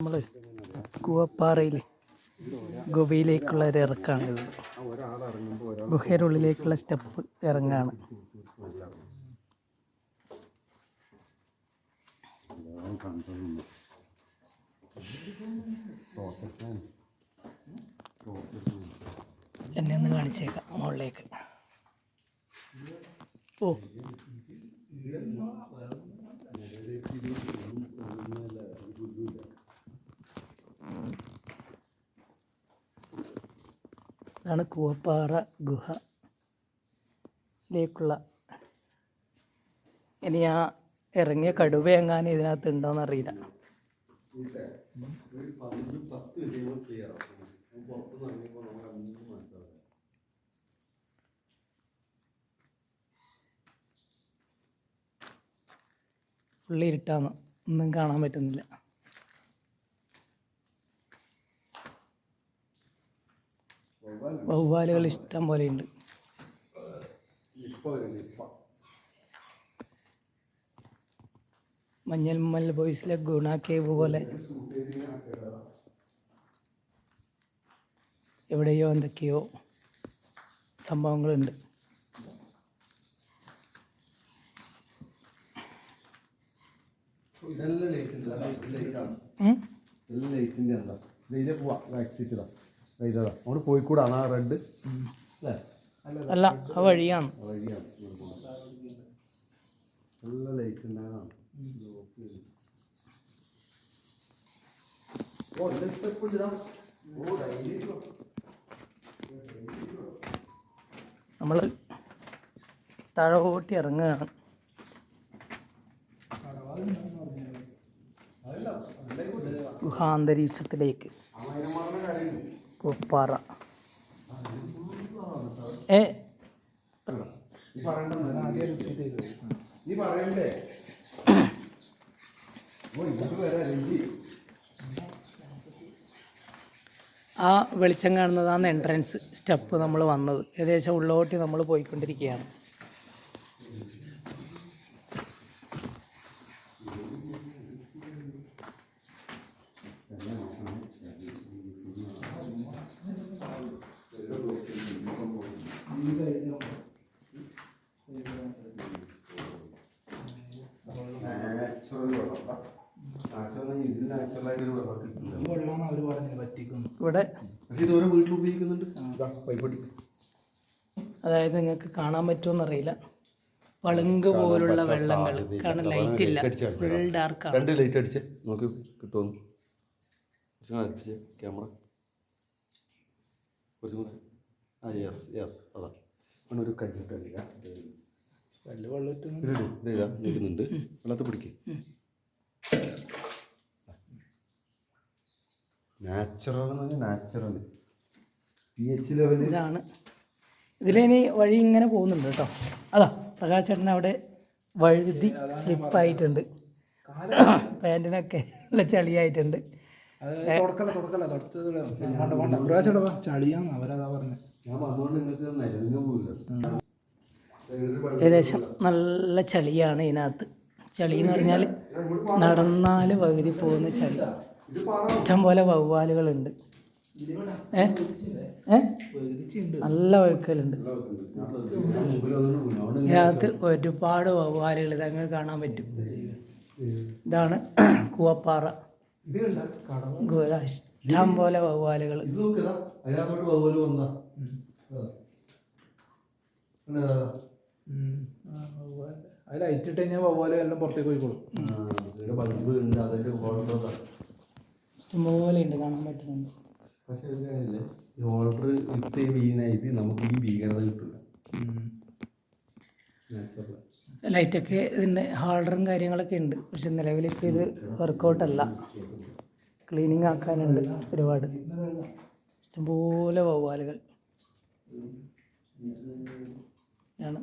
നമ്മൾ കൂവപ്പാറയിൽ ഗുഹയിലേക്കുള്ള ഒരു ഇറക്കാണിത്. ഗുഹയുടെ ഉള്ളിലേക്കുള്ള സ്റ്റെപ്പ് ഇറങ്ങാണ്. എന്നെ ഒന്ന് കാണിച്ചേക്കാം മുകളിലേക്ക്. ഓ ഇതാണ് കൂവപ്പാറ ഗുഹയിലേക്കുള്ള. ഇനി ആ ഇറങ്ങിയ കടുവ എങ്ങാനും ഇതിനകത്ത് ഉണ്ടോയെന്ന് അറിയില്ല. ഫുള്ളി ഇരുട്ടാണ്, ഒന്നും കാണാൻ പറ്റുന്നില്ല. വവ്വാലുകൾ ഇഷ്ടം പോലെയുണ്ട്. മഞ്ഞൾമൽ ബോയ്സിലെ ഗുണ കേവ് പോലെ എവിടെയോ എന്തൊക്കെയോ സംഭവങ്ങളുണ്ട്. കോഴിക്കോടാണ് ആ റെഡ് അല്ല, ആ വഴിയാണ്. നല്ല ലൈറ്റ് ഉണ്ടാകാം. നമ്മൾ താഴോട്ട് ഇറങ്ങുകയാണ്. ഗുഹാന്തരീക്ഷത്തിലേക്ക്. കൂവപ്പാറ ആ വെളിച്ചം കാണുന്നതാണ് എൻട്രൻസ് സ്റ്റെപ്പ്. നമ്മൾ വന്നത് ഏകദേശം ഉള്ളോട്ട് നമ്മൾ പോയിക്കൊണ്ടിരിക്കുകയാണ്. ഇവിടെ അതായത് നിങ്ങൾക്ക് കാണാൻ പറ്റുമെന്നറിയില്ല, പളുങ്ക് പോലുള്ള വെള്ളങ്ങൾ. കാരണം ലൈറ്റ് ഇല്ല, ഫുൾ ഡാർക്കാണ്. രണ്ട് ലൈറ്റ് അടിച്ച് നോക്കി കിട്ടുമെന്ന് ക്യാമറ കുറച്ചും കൂടെ. ആ യെസ് യെസ്, അതാ ഒരു കല്ലിട്ടല്ല കല്ല് വെള്ളമിതാ നിൽക്കുന്നുണ്ട്. വെള്ളത്തിൽ പിടിക്കുക. നാച്ചുറൽ pH ലെവൽ ഇതാണ്. ഇതിലിനി വഴി ഇങ്ങനെ പോകുന്നുണ്ട് കേട്ടോ. അതാ പ്രകാശേട്ടൻ അവിടെ വഴുതി സ്ലിപ്പായിട്ടുണ്ട്. പാൻറ്റിനൊക്കെ നല്ല ചളിയായിട്ടുണ്ട്. ഏകദേശം നല്ല ചളിയാണ് ഇതിനകത്ത്. ചളി എന്ന് പറഞ്ഞാൽ നടന്നാൽ പകുതി പോകുന്ന ചളി. ഇഷ്ടം പോലെ വവ്വാലുകളുണ്ട്. നല്ല വഴുക്കലുണ്ട് ഇതിനകത്ത്. ഒരുപാട് വവ്വാലുകൾ ഇതങ്ങ് കാണാൻ പറ്റും. ഇതാണ് കൂവപ്പാറ ഗുഹ. ഇഷ്ടം പോലെ വവ്വാലുകൾ. ലൈറ്റ് ഇട്ട് കഴിഞ്ഞാൽ വവ്വാല് എല്ലാം പുറത്തേക്ക് പോയിക്കോളും. ഇഷ്ടംപോലെ ഉണ്ട്, കാണാൻ പറ്റുന്നുണ്ട്. പക്ഷേ ഓർഡർ ഇട്ട് ഇത് നമുക്ക് ഈ ഭീകരത കിട്ടില്ല. ലൈറ്റൊക്കെ ഇതിൻ്റെ ഹോൾഡറും കാര്യങ്ങളൊക്കെ ഉണ്ട്. പക്ഷെ നിലവിലേക്ക് ഇത് വർക്കൗട്ടല്ല. ക്ലീനിങ് ആക്കാനുണ്ട് ഒരുപാട്. ഇഷ്ടംപോലെ വവ്വാലുകൾ ആണ്.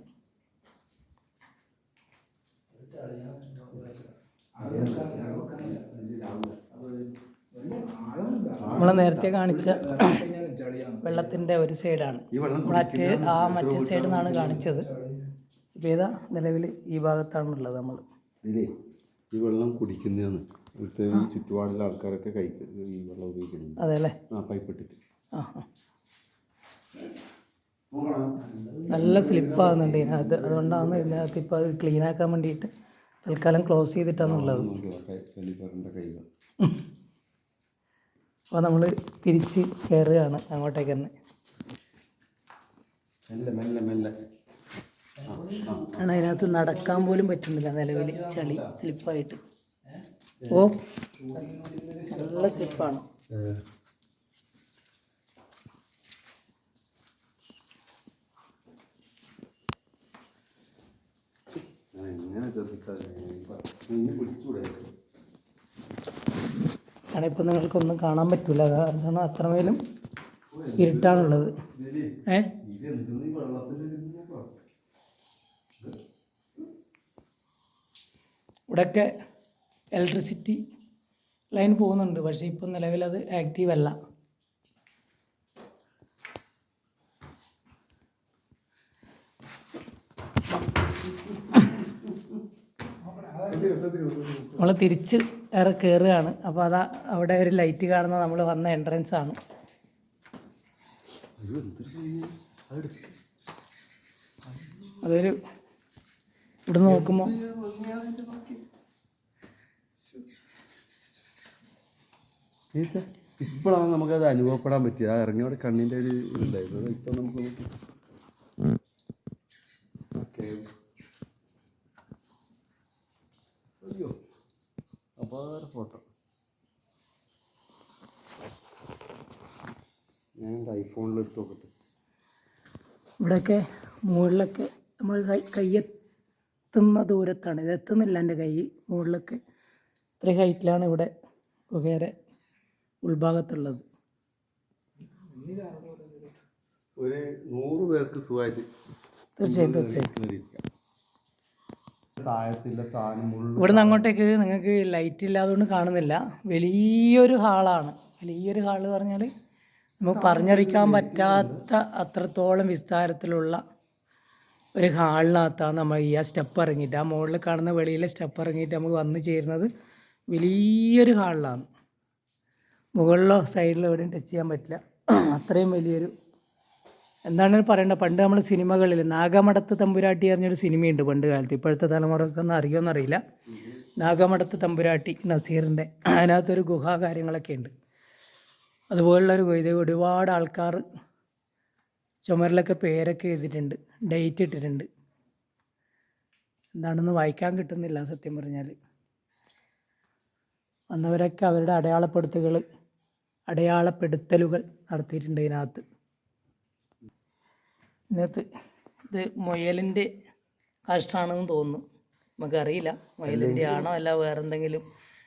നമ്മൾ നേരത്തെ കാണിച്ച വെള്ളത്തിൻ്റെ ഒരു സൈഡാണ്. മറ്റേ സൈഡിൽ നിന്നാണ് കാണിച്ചത്. ഇപ്പോൾ ഏതാ നിലവിൽ ഈ ഭാഗത്താണുള്ളത്. നമ്മൾ ഈ വെള്ളം കുടിക്കുന്നതാണ്. ഇവിടുത്തെ ഈ ചുറ്റുപാടുള്ള ആൾക്കാരൊക്കെ കഴിക്കും ഈ വെള്ളം ഉപയോഗിക്കുന്നുണ്ട്. അതെ അല്ലേ? പൈപ്പ് ഇട്ടിട്ട്. ആ ആ നല്ല സ്ലിപ്പാകുന്നുണ്ട് ഇതിനകത്ത്. അതുകൊണ്ടാണ് ഇതിനകത്ത് ഇപ്പോൾ അത് ക്ലീനാക്കാൻ വേണ്ടിയിട്ട് തൽക്കാലം ക്ലോസ് ചെയ്തിട്ടാണുള്ളത്. അപ്പോൾ നമ്മൾ തിരിച്ച് കയറുകയാണ് അങ്ങോട്ടേക്ക് തന്നെ. ആണ് അതിനകത്ത് നടക്കാൻ പോലും പറ്റുന്നില്ല നിലവിൽ, ചളി സ്ലിപ്പായിട്ട്. ഓ നല്ല സ്ലിപ്പാണ്. കാരണം ഇപ്പം നിങ്ങൾക്കൊന്നും കാണാൻ പറ്റില്ല, കാരണം അത്രമേലും ഇരുട്ടാണുള്ളത്. ഇവിടെയൊക്കെ ഇലക്ട്രിസിറ്റി ലൈൻ പോകുന്നുണ്ട്, പക്ഷേ ഇപ്പം നിലവിലത് ആക്റ്റീവ് അല്ല. നമ്മൾ തിരിച്ച് കയറുകയാണ്. അപ്പോൾ അതാ അവിടെ ഒരു ലൈറ്റ് കാണുന്നത് നമ്മൾ വന്ന എൻട്രൻസ് ആണ്. അതൊരു ഇവിടെ നോക്കുമ്പോൾ ഇപ്പോഴാണ് നമുക്കത് അനുഭവപ്പെടാൻ പറ്റിയത്. ആ ഇറങ്ങിയോടെ കണ്ണിൻ്റെ ഒരു ഇതുണ്ടായിരുന്നു. ഇപ്പം നമുക്ക് അയ്യോ അപാര ഫോട്ടോ. ഞാൻ എൻ്റെ ഐഫോണിൽ എടുത്ത് നോക്കട്ടെ. ഇവിടെയൊക്കെ മുകളിലൊക്കെ നമ്മൾ കയ്യെത്തുന്ന ദൂരത്താണ്, ഇത് എത്തുന്നില്ല എൻ്റെ കൈ. മുകളിലൊക്കെ ഇത്രയും ഹൈറ്റിലാണ് ഇവിടെ ഗുഹയുടെ ഉൾഭാഗത്തുള്ളത്. ഒരു 100 പേർക്ക് സുഖമായിട്ട് തീർച്ചയായും ഇവിടെ നിന്ന് അങ്ങോട്ടേക്ക് നിങ്ങൾക്ക് ലൈറ്റ് ഇല്ലാത്തതുകൊണ്ട് കാണുന്നില്ല. വലിയൊരു ഹാളാണ്. വലിയൊരു ഹാള് പറഞ്ഞാൽ നമുക്ക് പറഞ്ഞറിയിക്കാൻ പറ്റാത്ത അത്രത്തോളം വിസ്താരത്തിലുള്ള ഒരു ഹാളിനകത്താണ് നമ്മൾ ഈ സ്റ്റെപ്പ് ഇറങ്ങിയിട്ട്, ആ മുകളിൽ കാണുന്ന വെളിയിലെ സ്റ്റെപ്പ് ഇറങ്ങിയിട്ട് നമുക്ക് വന്നു ചേരുന്നത് വലിയൊരു ഹാളിലാണ്. മുകളിലോ സൈഡിലോ എവിടെയും ടച്ച് ചെയ്യാൻ പറ്റില്ല. അത്രയും വലിയൊരു എന്താണ് പറയേണ്ടത്. പണ്ട് നമ്മൾ സിനിമകളിൽ നാഗമടത്ത് തമ്പുരാട്ടി പറഞ്ഞൊരു സിനിമയുണ്ട് പണ്ട് കാലത്ത്, ഇപ്പോഴത്തെ തലമുറക്കൊന്നും അറിയുമെന്നറിയില്ല. നാഗമടത്ത് തമ്പുരാട്ടി നസീറിൻ്റെ, അതിനകത്തൊരു ഗുഹ കാര്യങ്ങളൊക്കെ ഉണ്ട്. അതുപോലുള്ളൊരു ഗുഹ. ഇത് ഒരുപാട് ആൾക്കാർ ചുമരിലൊക്കെ പേരൊക്കെ എഴുതിയിട്ടുണ്ട്, ഡേറ്റ് ഇട്ടിട്ടുണ്ട്. എന്താണെന്ന് വായിക്കാൻ കിട്ടുന്നില്ല സത്യം പറഞ്ഞാൽ. വന്നവരൊക്കെ അവരുടെ അടയാളപ്പെടുത്തലുകൾ നടത്തിയിട്ടുണ്ട് ഇതിനകത്ത്. ഇത് മുയലിൻ്റെ കാഷ്ടമാണെന്ന് തോന്നുന്നു, നമുക്കറിയില്ല മുയലിൻ്റെ ആണോ അല്ല വേറെ എന്തെങ്കിലും.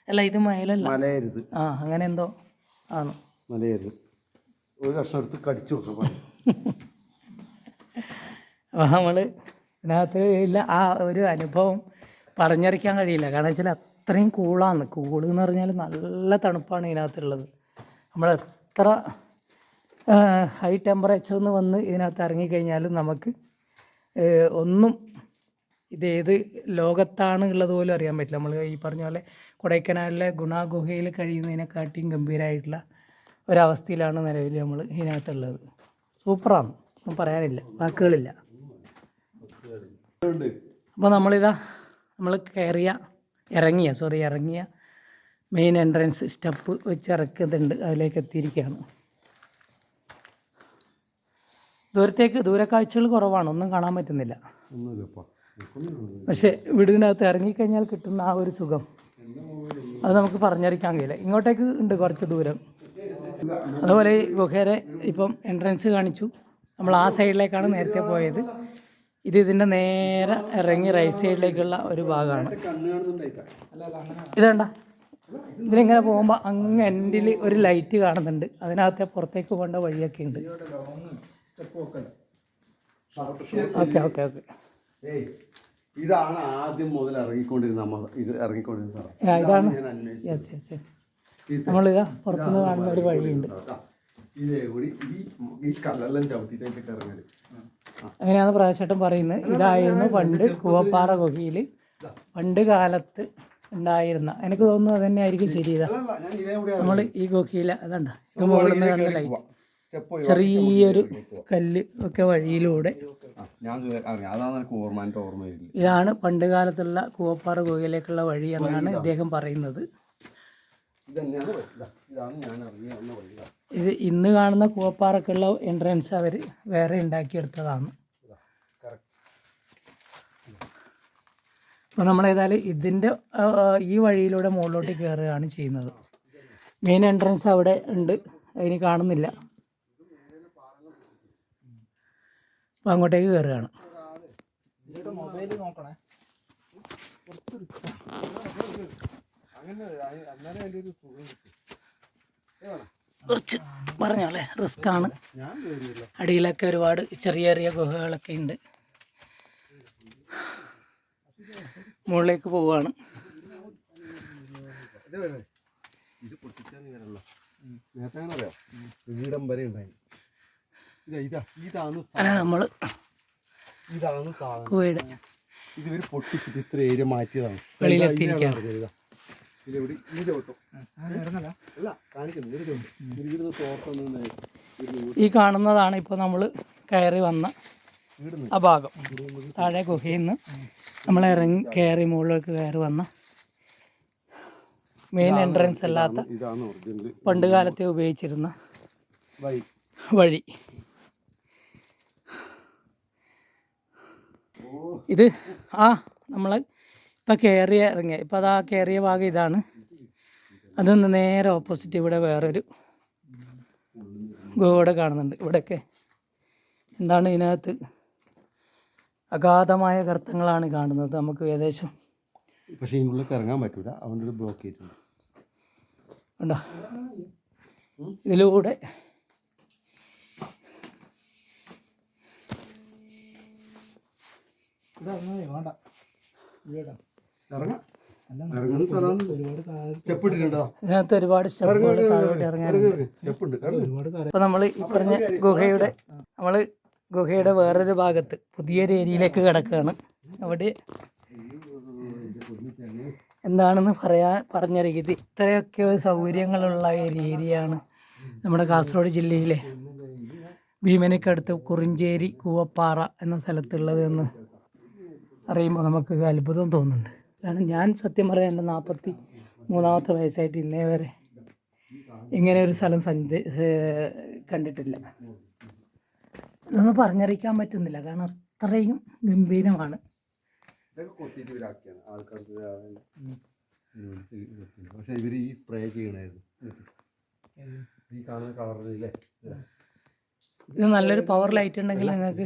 അല്ല ഇത് മുയലല്ല, ആ അങ്ങനെ എന്തോ ആണ്. ഒരു കഷ്ണം എടുത്ത് കടിച്ചു നോക്കാം. അപ്പോൾ നമ്മൾ ഇതിനകത്ത് ഇല്ല ആ ഒരു അനുഭവം പറഞ്ഞറിയിക്കാൻ കഴിയില്ല. കാരണം വെച്ചാൽ അത്രയും കൂളാണ്. കൂള് എന്ന് പറഞ്ഞാൽ നല്ല തണുപ്പാണ് ഇതിനകത്തുള്ളത്. നമ്മളെത്ര ഹൈ ടെമ്പറേച്ചറിൽ നിന്ന് വന്ന് ഇതിനകത്ത് ഇറങ്ങിക്കഴിഞ്ഞാലും നമുക്ക് ഒന്നും ഇതേത് ലോകത്താണ് ഉള്ളത് പോലും അറിയാൻ പറ്റില്ല. നമ്മൾ ഈ പറഞ്ഞ പോലെ കൊടൈക്കനാലിലെ ഗുണ ഗുഹയിൽ കഴിയുന്നതിനെക്കാട്ടിയും ഗംഭീരമായിട്ടുള്ള ഒരവസ്ഥയിലാണ് നിലവിൽ നമ്മൾ ഇതിനകത്തുള്ളത്. സൂപ്പറാണ്, ഒന്നും പറയാനില്ല, വാക്കുകളില്ല. അപ്പോൾ നമ്മൾ ഇറങ്ങിയ മെയിൻ എൻട്രൻസ് സ്റ്റെപ്പ് വെച്ച് ഇറക്കുന്നുണ്ട്, അതിലേക്ക് എത്തിയിരിക്കുകയാണ്. ദൂരക്കാഴ്ചകൾ കുറവാണ്, ഒന്നും കാണാൻ പറ്റുന്നില്ല. പക്ഷേ വീടിനകത്ത് ഇറങ്ങിക്കഴിഞ്ഞാൽ കിട്ടുന്ന ആ ഒരു സുഖം അത് നമുക്ക് പറഞ്ഞറിയിക്കാൻ കഴിയില്ല. ഇങ്ങോട്ടേക്ക് ഉണ്ട് കുറച്ച് ദൂരം. അതുപോലെ ഈ ഗുഹയുടെ ഇപ്പം എൻട്രൻസ് കാണിച്ചു. നമ്മൾ ആ സൈഡിലേക്കാണ് നേരത്തെ പോയത്. ഇതിൻ്റെ നേരെ ഇറങ്ങി റൈറ്റ് സൈഡിലേക്കുള്ള ഒരു ഭാഗമാണ്. ഇതുണ്ട, ഇതിലിങ്ങനെ പോകുമ്പോൾ അങ്ങ് എൻഡിൽ ഒരു ലൈറ്റ് കാണുന്നുണ്ട്. അതിനകത്തെ പുറത്തേക്ക് പോകേണ്ട വഴിയൊക്കെ ഉണ്ട്. ഓക്കെ ഇതാണ് ആദ്യം മുതൽ ഇതാണ്. നമ്മളിതാ പുറത്തുനിന്ന് കാണുന്ന ഒരു വഴിയുണ്ട്. അങ്ങനെയാണ് പ്രകാശേട്ടൻ പറയുന്നത്. ഇതായിരുന്നു പണ്ട് കൂവപ്പാറ ഗുഹയിൽ പണ്ട് കാലത്ത് ഉണ്ടായിരുന്ന, എനിക്ക് തോന്നുന്നു അത് തന്നെ ആയിരിക്കും ശരി. ഇതാ അല്ലല്ല, ഞാൻ ഇതേ കൂടെ നമ്മൾ ഈ ഗുഹയില അതണ്ട, ഇത് മുകളിൽ നിന്ന് കണ്ട ലൈറ്റ്, ചെറിയൊരു കല്ല് ഒക്കെ വഴിയിലൂടെ. ഞാൻ അതാണ് എനിക്ക് ഓർമ്മ, എൻ്റെ ഓർമ്മയില്ല. ഇതാണ് പണ്ട് കാലത്തുള്ള കൂവപ്പാറ ഗുഹയിലേക്കുള്ള വഴി എന്നാണ് ഇദ്ദേഹം പറയുന്നത്. ഇതാണ് ഞാൻ അറിഞ്ഞ വഴി. ഇത് ഇന്ന് കാണുന്ന കൂവപ്പാറക്കുള്ള എൻട്രൻസ് അവർ വേറെ ഉണ്ടാക്കിയെടുത്തതാണ്. അപ്പോൾ നമ്മളേതായാലും ഇതിൻ്റെ ഈ വഴിയിലൂടെ മുകളിലോട്ട് കയറുകയാണ് ചെയ്യുന്നത്. മെയിൻ എൻട്രൻസ് അവിടെ ഉണ്ട്, അതിന് കാണുന്നില്ല. അപ്പോൾ അങ്ങോട്ടേക്ക് കയറുകയാണ്. മൊബൈൽ നോക്കണേ. കുറച്ച് പറഞ്ഞോളെ റിസ്ക്കാണ്. അടിയിലൊക്കെ ഒരുപാട് ചെറിയ ചെറിയ ഗുഹകളൊക്കെ ഉണ്ട്. മുകളിലേക്ക് പോവുകയാണ്. ഇത് പൊട്ടിച്ചാന്ന് വരല്ലോ, നേരത്തെ അങ്ങനെ അറിയാം, വീടം വരെ ഉണ്ടായി. നമ്മൾ ഇതാണ് സാധനം. കുവൈഡ് ഇതിവർ പൊട്ടിച്ചിട്ട് ഇത്ര ഏരിയ മാറ്റിയതാണ്. വെളിയിലെത്തിയിരിക്കുകയാണ്. ഈ കാണുന്നതാണ് ഇപ്പോൾ നമ്മൾ കയറി വന്ന ആ ഭാഗം. താഴെ ഗുഹയിൽ നിന്ന് നമ്മൾ കയറി മുകളിലേക്ക് കയറി വന്ന മെയിൻ എൻട്രൻസ് അല്ലാത്ത പണ്ട് കാലത്തെ ഉപയോഗിച്ചിരുന്ന വഴി. ഇത് നമ്മൾ ഇപ്പം കയറിയ ഇറങ്ങിയ, ഇപ്പം അതാ കയറിയ ഭാഗം ഇതാണ്. അതൊന്ന് നേരെ ഓപ്പോസിറ്റ് ഇവിടെ വേറൊരു ഗോడ കാണുന്നുണ്ട്. ഇവിടെയൊക്കെ എന്താണ് ഇതിനകത്ത് അഗാധമായ ഗർത്തങ്ങളാണ് കാണുന്നത് നമുക്ക് ഏകദേശം. പക്ഷേ ഇതിനുള്ളിൽ ഇറങ്ങാൻ പറ്റൂല, അവൻ്റെ ബ്ലോക്ക് ചെയ്തിട്ടുണ്ട്. ഉണ്ടോ ഇതിലൂടെ ഇതിനകത്ത് ഒരുപാട് സ്റ്റെപ്പുകൾ താഴോട്ട് ഇറങ്ങാനുണ്ട്. അപ്പോൾ നമ്മൾ ഈ പറഞ്ഞ ഗുഹയുടെ വേറൊരു ഭാഗത്ത് പുതിയൊരു ഏരിയയിലേക്ക് കിടക്കുകയാണ്. അവിടെ എന്താണെന്ന് പറഞ്ഞറിയിക്കുന്നത് ഇത്രയൊക്കെ സൗകര്യങ്ങളുള്ള ഒരു ഏരിയയാണ് നമ്മുടെ കാസർഗോഡ് ജില്ലയിലെ ഭീമനിക്കടുത്ത് കുറിഞ്ചേരി കൂവപ്പാറ എന്ന സ്ഥലത്തുള്ളത് എന്ന് അറിയുമ്പോൾ നമുക്ക് അത്ഭുതം തോന്നുന്നുണ്ട്. കാരണം ഞാൻ സത്യം പറയാൻ എൻ്റെ 43-ാമത്തെ വയസ്സായിട്ട് ഇന്നേ വരെ ഇങ്ങനെ ഒരു സ്ഥലം കണ്ടിട്ടില്ല. ഇതൊന്നും പറഞ്ഞറിയിക്കാൻ പറ്റുന്നില്ല, കാരണം അത്രയും ഗംഭീരമാണ്. പക്ഷെ ഇവർ ഈ സ്പ്രേ ചെയ്യണമായിരുന്നു, ഈ കാണുന്ന കളറിലേ. ഇത് നല്ലൊരു പവർ ലൈറ്റ് ഉണ്ടെങ്കിൽ നിങ്ങൾക്ക്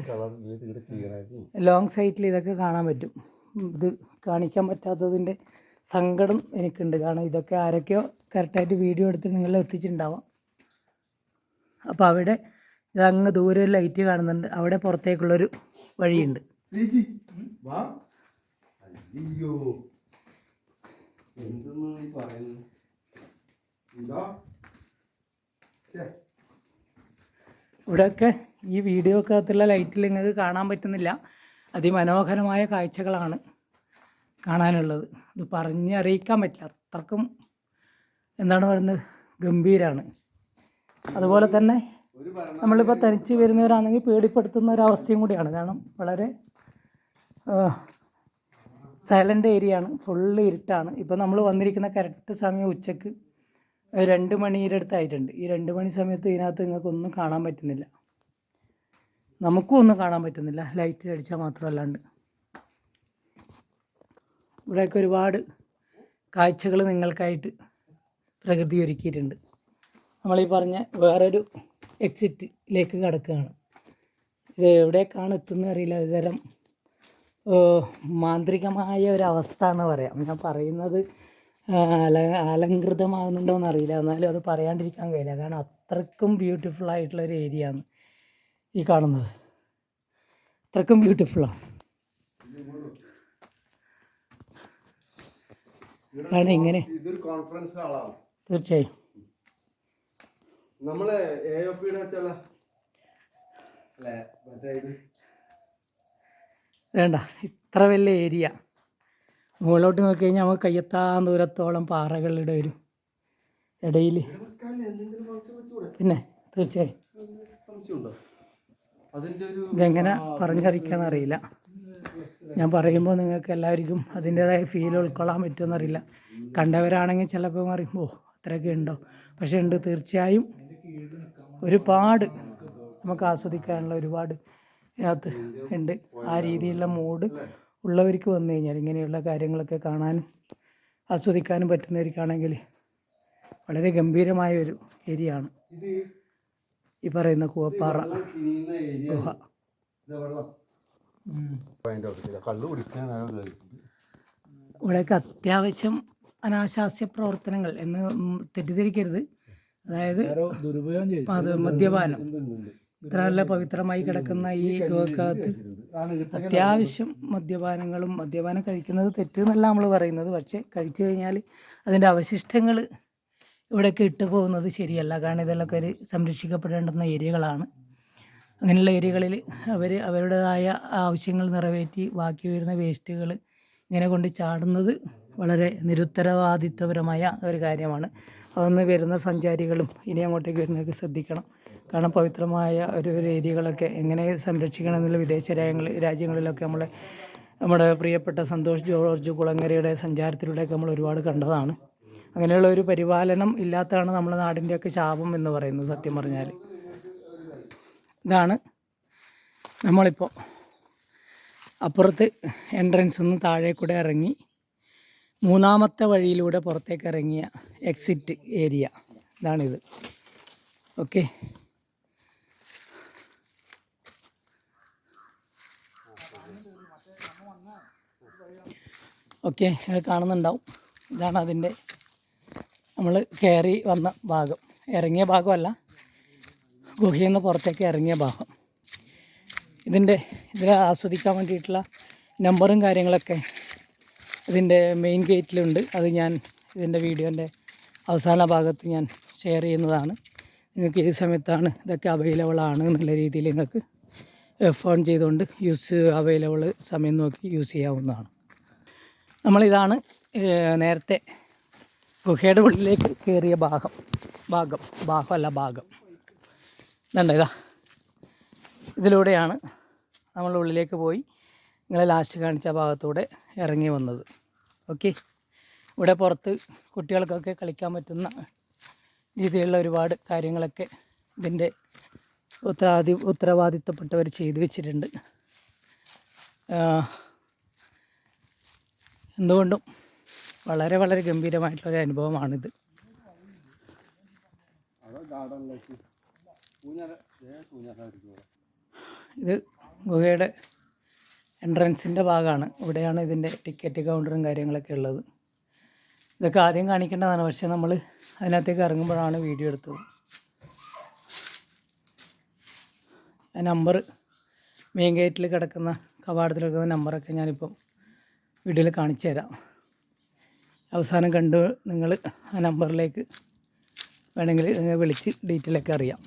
ലോങ് സൈറ്റിൽ ഇതൊക്കെ കാണാൻ പറ്റും. ഇത് കാണിക്കാൻ പറ്റാത്തതിൻ്റെ സങ്കടം എനിക്കുണ്ട്. കാരണം ഇതൊക്കെ ആരൊക്കെയോ കറക്റ്റായിട്ട് വീഡിയോ എടുത്ത് നിങ്ങളെ എത്തിച്ചിട്ടുണ്ടാവാം. അപ്പോൾ അവിടെ ഇതങ്ങ് ദൂരെ ഒരു ലൈറ്റ് കാണുന്നുണ്ട്, അവിടെ പുറത്തേക്കുള്ളൊരു വഴിയുണ്ട്. ഇവിടെയൊക്കെ ഈ വീഡിയോക്കകത്തുള്ള ലൈറ്റിൽ നിങ്ങൾക്ക് കാണാൻ പറ്റുന്നില്ല, അതിമനോഹരമായ കാഴ്ചകളാണ് കാണാനുള്ളത്. ഇത് പറഞ്ഞറിയിക്കാൻ പറ്റില്ല, അത്രക്കും എന്താണ് പറയുന്നത്, ഗംഭീരമാണ്. അതുപോലെ തന്നെ നമ്മളിപ്പോൾ തനിച്ച് വരുന്നവരാണെങ്കിൽ പേടിപ്പെടുത്തുന്ന ഒരവസ്ഥയും കൂടിയാണ്. കാരണം വളരെ സൈലൻ്റ് ഏരിയ ആണ്, ഫുള്ള് ഇരുട്ടാണ്. ഇപ്പോൾ നമ്മൾ വന്നിരിക്കുന്ന കറക്റ്റ് സമയം ഉച്ചക്ക് 2 മണിയുടെ അടുത്തായിട്ടുണ്ട്. ഈ 2 മണി സമയത്ത് ഇതിനകത്ത് നിങ്ങൾക്കൊന്നും കാണാൻ പറ്റുന്നില്ല, നമുക്കും ഒന്നും കാണാൻ പറ്റുന്നില്ല, ലൈറ്റ് അടിച്ചാൽ മാത്രമല്ലാണ്ട്. ഇവിടെയൊക്കെ ഒരുപാട് കാഴ്ചകൾ നിങ്ങൾക്കായിട്ട് പ്രകൃതി ഒരുക്കിയിട്ടുണ്ട്. നമ്മളീ പറഞ്ഞ വേറൊരു എക്സിറ്റിലേക്ക് കിടക്കുകയാണ്. ഇത് എവിടേക്കാണ് എത്തുന്നത് അറിയില്ല. ഒരുതരം മാന്ത്രികമായ ഒരവസ്ഥ എന്ന് പറയാം. ഞാൻ പറയുന്നത് അലങ്കൃതമാകുന്നുണ്ടോയെന്ന് അറിയില്ല, എന്നാലും അത് പറയാണ്ടിരിക്കാൻ കഴിയില്ല. കാരണം അത്രക്കും ബ്യൂട്ടിഫുൾ ആയിട്ടുള്ളൊരു ഏരിയ ആണ് ഈ കാണുന്നത്, അത്രക്കും ബ്യൂട്ടിഫുള്ളാണ്. കാരണം ഇങ്ങനെ തീർച്ചയായും നമ്മളെ വേണ്ട ഇത്ര വലിയ ഏരിയ മുകളിലോട്ട് നോക്കി കഴിഞ്ഞാൽ നമുക്ക് കയ്യെത്താൻ ദൂരത്തോളം പാറകളുടെ ഒരു ഇടയിൽ, പിന്നെ തീർച്ചയായും അതിൻ്റെ ഒരു ഇതെങ്ങനെ പറഞ്ഞറിയിക്കാന്നറിയില്ല. ഞാൻ പറയുമ്പോൾ നിങ്ങൾക്ക് എല്ലാവർക്കും അതിൻ്റേതായ ഫീൽ ഉൾക്കൊള്ളാൻ പറ്റുമെന്നറിയില്ല. കണ്ടവരാണെങ്കിൽ ചിലപ്പോൾ പറയുമ്പോൾ അത്രയൊക്കെ ഉണ്ടോ, പക്ഷേ ഉണ്ട്, തീർച്ചയായും ഒരുപാട് നമുക്ക് ആസ്വദിക്കാനുള്ള ഒരുപാട് ഇതിനകത്ത് ഉണ്ട്. ആ രീതിയിലുള്ള മൂഡ് ഉള്ളവർക്ക് വന്നു കഴിഞ്ഞാൽ ഇങ്ങനെയുള്ള കാര്യങ്ങളൊക്കെ കാണാനും ആസ്വദിക്കാനും പറ്റുന്നവർക്കാണെങ്കിൽ വളരെ ഗംഭീരമായ ഒരു ഏരിയ ആണ് ഈ പറയുന്ന കൂവപ്പാറ ഗുഹ. കള്ളു കുടിക്കാൻ ഇവിടെയൊക്കെ അത്യാവശ്യം അനാശാസ്യ പ്രവർത്തനങ്ങൾ എന്ന് തെറ്റിദ്ധരിക്കരുത്. അതായത് ദുരുപയോഗം ചെയ്തു. അത് മദ്യപാനം, ഇത്ര നല്ല പവിത്രമായി കിടക്കുന്ന ഈ ഗുഹക്കകത്ത് അത്യാവശ്യം മദ്യപാനം കഴിക്കുന്നത് തെറ്റെന്നല്ല നമ്മൾ പറയുന്നത്. പക്ഷേ കഴിച്ചു കഴിഞ്ഞാൽ അതിൻ്റെ അവശിഷ്ടങ്ങൾ ഇവിടെയൊക്കെ ഇട്ട് പോകുന്നത് ശരിയല്ല. കാരണം ഇതെല്ലാം ഒരു സംരക്ഷിക്കപ്പെടേണ്ടുന്ന ഏരിയകളാണ്. അങ്ങനെയുള്ള ഏരിയകളിൽ അവരുടേതായ ആവശ്യങ്ങൾ നിറവേറ്റി ബാക്കി വരുന്ന വേസ്റ്റുകൾ ഇങ്ങനെ കൊണ്ട് ചാടുന്നത് വളരെ നിരുത്തരവാദിത്വപരമായ ഒരു കാര്യമാണ്. അതൊന്ന് വരുന്ന സഞ്ചാരികളും ഇനി അങ്ങോട്ടേക്ക് വരുന്നവർക്ക് ശ്രദ്ധിക്കണം. കാരണം പവിത്രമായ ഒരു ഏരിയകളൊക്കെ എങ്ങനെ സംരക്ഷിക്കണം എന്നുള്ള വിദേശ രാജ്യങ്ങളിലൊക്കെ നമ്മുടെ പ്രിയപ്പെട്ട സന്തോഷ് ജോർജ് കുളങ്ങരയുടെ സഞ്ചാരത്തിലൂടെയൊക്കെ നമ്മൾ ഒരുപാട് കണ്ടതാണ്. അങ്ങനെയുള്ള ഒരു പരിപാലനം ഇല്ലാത്തതാണ് നമ്മുടെ നാടിൻ്റെയൊക്കെ ശാപം എന്ന് പറയുന്നത് സത്യം പറഞ്ഞാൽ. ഇതാണ് നമ്മളിപ്പോൾ അപ്പുറത്ത് എൻട്രൻസ് നിന്ന് താഴെ കൂടെ ഇറങ്ങി മൂന്നാമത്തെ വഴിയിലൂടെ പുറത്തേക്ക് ഇറങ്ങിയ എക്സിറ്റ് ഏരിയ. ഇതാണിത്. ഓക്കെ, ഓക്കെ, കാണുന്നുണ്ടാവും. ഇതാണ് അതിൻ്റെ നമ്മൾ കയറി വന്ന ഭാഗം, ഇറങ്ങിയ ഭാഗമല്ല, ഗുഹയിൽ നിന്ന് പുറത്തേക്ക് ഇറങ്ങിയ ഭാഗം. ഇതിൽ ആസ്വദിക്കാൻ വേണ്ടിയിട്ടുള്ള നമ്പറും കാര്യങ്ങളൊക്കെ ഇതിൻ്റെ മെയിൻ ഗേറ്റിലുണ്ട്. അത് ഞാൻ ഇതിൻ്റെ വീഡിയോൻ്റെ അവസാന ഭാഗത്ത് ഞാൻ ഷെയർ ചെയ്യുന്നതാണ്. നിങ്ങൾക്ക് ഏത് സമയത്താണ് ഇതൊക്കെ അവൈലബിൾ ആണ് എന്നുള്ള രീതിയിൽ നിങ്ങൾക്ക് ഫോൺ ചെയ്തുകൊണ്ട് അവൈലബിൾ സമയം നോക്കി യൂസ് ചെയ്യാവുന്നതാണ്. നമ്മളിതാണ് നേരത്തെ ഗുഹയുടെ ഉള്ളിലേക്ക് കയറിയ ഭാഗം ഇതുണ്ട്. ഇതിലൂടെയാണ് നമ്മൾ ഉള്ളിലേക്ക് പോയി നിങ്ങളെ ലാസ്റ്റ് കാണിച്ച ഭാഗത്തൂടെ ഇറങ്ങി വന്നത്. ഓക്കെ, ഇവിടെ പുറത്ത് കുട്ടികൾക്കൊക്കെ കളിക്കാൻ പറ്റുന്ന രീതിയിലുള്ള ഒരുപാട് കാര്യങ്ങളൊക്കെ ഇതിൻ്റെ ഉത്തരവാദിത്തപ്പെട്ടവർ ചെയ്തു വെച്ചിട്ടുണ്ട്. എന്തുകൊണ്ടും വളരെ വളരെ ഗംഭീരമായിട്ടുള്ളൊരു അനുഭവമാണിത്. ഇത് ഗുഹയുടെ എൻട്രൻസിൻ്റെ ഭാഗമാണ്. ഇവിടെയാണ് ഇതിൻ്റെ ടിക്കറ്റ് കൗണ്ടറും കാര്യങ്ങളൊക്കെ ഉള്ളത്. ഇതൊക്കെ ആദ്യം കാണിക്കേണ്ടതാണ്, പക്ഷേ നമ്മൾ അതിനകത്തേക്ക് ഇറങ്ങുമ്പോഴാണ് വീഡിയോ എടുത്തത്. ആ നമ്പർ മെയിൻ ഗേറ്റിൽ കിടക്കുന്ന കവാടത്തിൽ കിടക്കുന്ന നമ്പറൊക്കെ ഞാനിപ്പോൾ വീഡിയോയിൽ കാണിച്ചു തരാം. അവസാനം കണ്ട് നിങ്ങൾ ആ നമ്പറിലേക്ക് വേണമെങ്കിൽ നിങ്ങൾ വിളിച്ച് ഡീറ്റെയിലൊക്കെ അറിയാം.